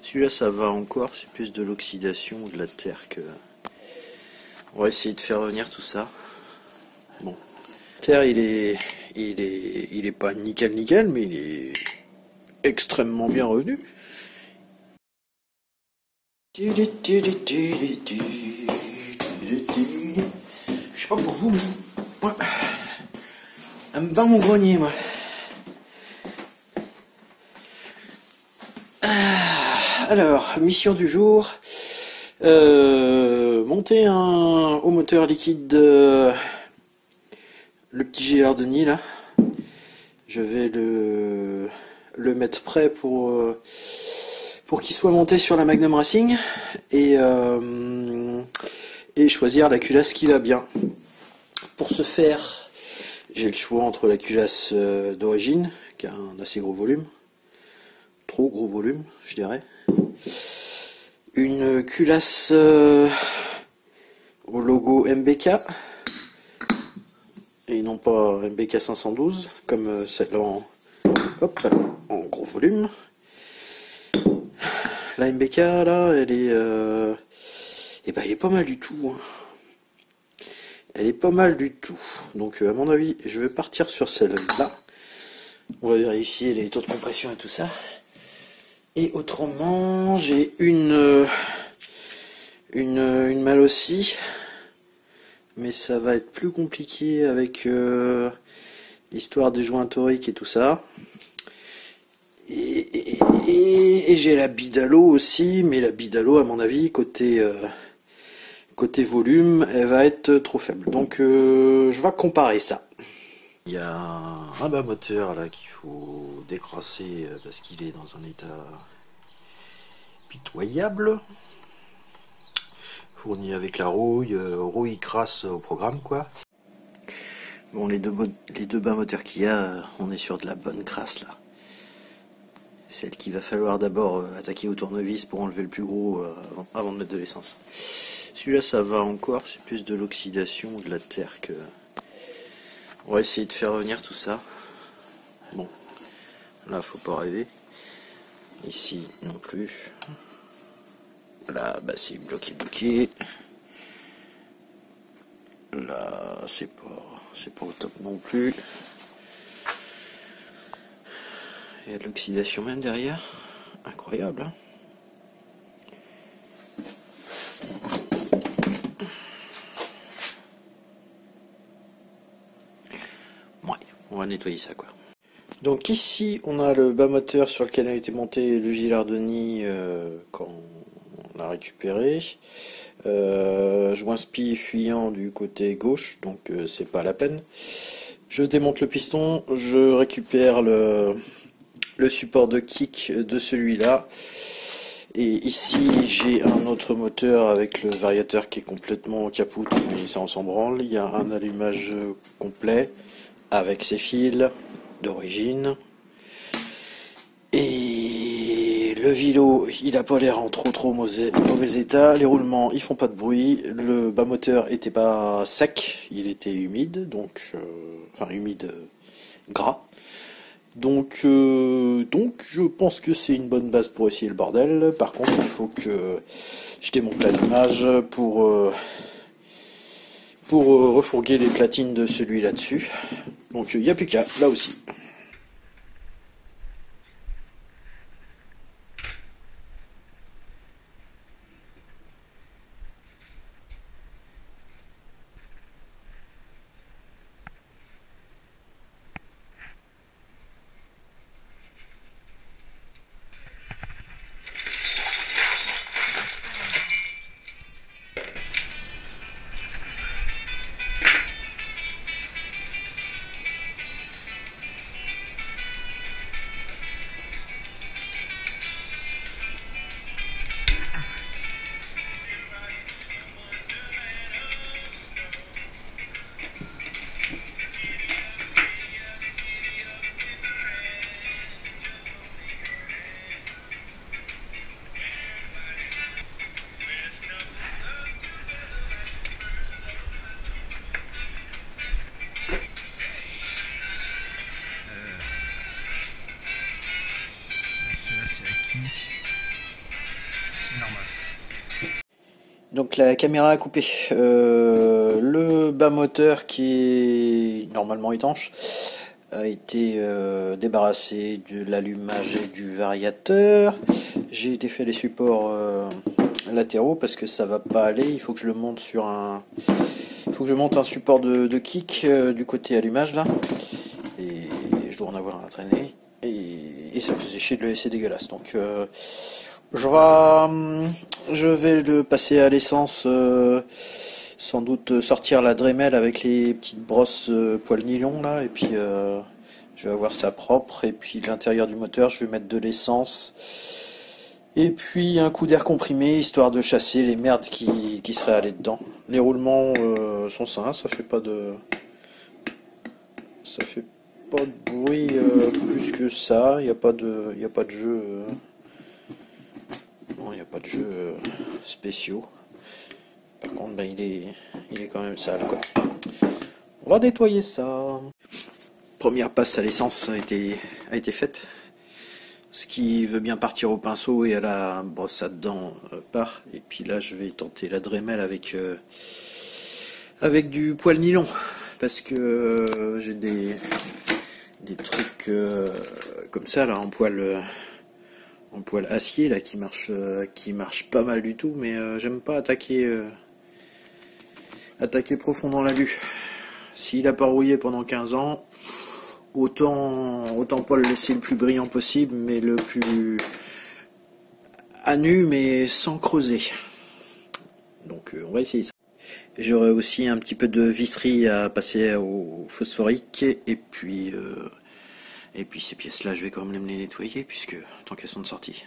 Celui-là ça va encore, c'est plus de l'oxydation ou de la terre que... On va essayer de faire revenir tout ça. Bon. Terre il est pas nickel, mais il est extrêmement bien revenu. Je sais pas pour vous, mais moi, elle me bat mon grenier, moi. Alors, mission du jour. Monter un haut moteur liquide, le petit Gilardoni là. Je vais le mettre prêt pour qu'il soit monté sur la Magnum Racing et choisir la culasse qui va bien. Pour ce faire, j'ai le choix entre la culasse d'origine, qui a un assez gros volume, trop gros volume, je dirais. Une culasse au logo MBK, et non pas MBK 512, comme celle-là en gros volume. La MBK, là, elle est... elle est pas mal du tout. Hein. Elle est pas mal du tout. Donc, à mon avis, je vais partir sur celle-là. On va vérifier les taux de compression et tout ça. Et autrement, j'ai une malle aussi, mais ça va être plus compliqué avec l'histoire des joints toriques et tout ça. Et j'ai la Bidalo aussi, mais la Bidalo, à mon avis, côté volume, elle va être trop faible. Donc, je vais comparer ça. Il y a un bas moteur là qu'il faut décrasser parce qu'il est dans un état pitoyable. Fourni avec la rouille crasse au programme quoi. Bon, les deux bas moteurs qu'il y a, on est sur de la bonne crasse là. Celle qu'il va falloir d'abord attaquer au tournevis pour enlever le plus gros avant de mettre de l'essence. Celui-là ça va encore, c'est plus de l'oxydation ou de la terre que... On va essayer de faire revenir tout ça. Bon, là faut pas rêver. Ici non plus. Là, bah c'est bloqué. Là, c'est pas au top non plus. Il y a de l'oxydation même derrière. Incroyable, hein. Ouais, on va nettoyer ça, quoi. Donc ici, on a le bas moteur sur lequel a été monté le Gilardoni quand on l'a récupéré. Joint spi fuyant du côté gauche, donc c'est pas la peine. Je démonte le piston, je récupère le support de kick de celui-là. Et ici, j'ai un autre moteur avec le variateur qui est complètement capoute, mais ça on s'en branle. Il y a un allumage complet avec ses fils d'origine. Et le vélo, il a pas l'air en trop mauvais état. Les roulements, ils font pas de bruit. Le bas moteur était pas sec, il était humide, donc enfin humide gras. Donc je pense que c'est une bonne base pour essayer le bordel. Par contre, il faut que je démonte l'allumage pour refourguer les platines de celui là-dessus. Donc il n'y a plus qu'à, là aussi. Donc la caméra a coupé. Le bas moteur qui est normalement étanche a été débarrassé de l'allumage et du variateur. J'ai été fait les supports latéraux parce que ça va pas aller. Il faut que je le monte sur un. Il faut que je monte un support de kick du côté allumage là. Et je dois en avoir un à traîner. Et ça me faisait chier de le laisser dégueulasse. Donc je vais le passer à l'essence, sans doute sortir la Dremel avec les petites brosses poil nylon là, et puis je vais avoir ça propre, et puis l'intérieur du moteur je vais mettre de l'essence, et puis un coup d'air comprimé, histoire de chasser les merdes qui seraient allées dedans. Les roulements sont sains, ça fait pas de bruit plus que ça, il n'y a pas de jeu. Bon, il n'y a pas de jeux spéciaux. Par contre, ben, il est quand même sale, quoi. On va nettoyer ça. Première passe à l'essence a été faite. Ce qui veut bien partir au pinceau et à la brosse à dents part. Et puis là, je vais tenter la Dremel avec du poil nylon. Parce que j'ai des trucs comme ça, là, en poil acier là qui marche pas mal du tout, mais j'aime pas attaquer profond dans la lue. S'il a pas rouillé pendant 15 ans, autant pas le laisser le plus brillant possible, mais le plus à nu, mais sans creuser. Donc on va essayer ça. J'aurai aussi un petit peu de visserie à passer au phosphorique, et puis ces pièces-là, je vais quand même les nettoyer, puisque tant qu'elles sont de sortie.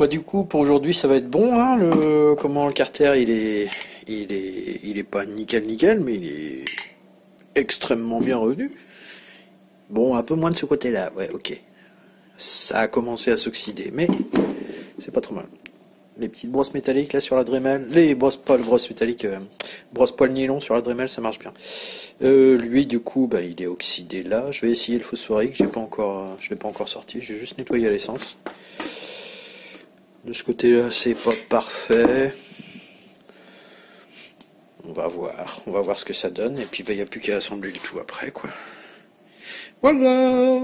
bah du coup pour aujourd'hui ça va être bon, hein, le Carter il est pas nickel, mais il est extrêmement bien revenu. Bon, un peu moins de ce côté-là, ouais, ok. Ça a commencé à s'oxyder, mais c'est pas trop mal. Les petites brosses métalliques là sur la Dremel, les brosses poils, brosses métalliques, brosses poils nylon sur la Dremel, ça marche bien. Lui du coup, bah il est oxydé là. Je vais essayer le phosphorique, je l'ai pas encore sorti, j'ai juste nettoyé à l'essence. De ce côté-là, c'est pas parfait. On va voir ce que ça donne, et puis bah y a plus qu'à assembler le tout après quoi. Voilà.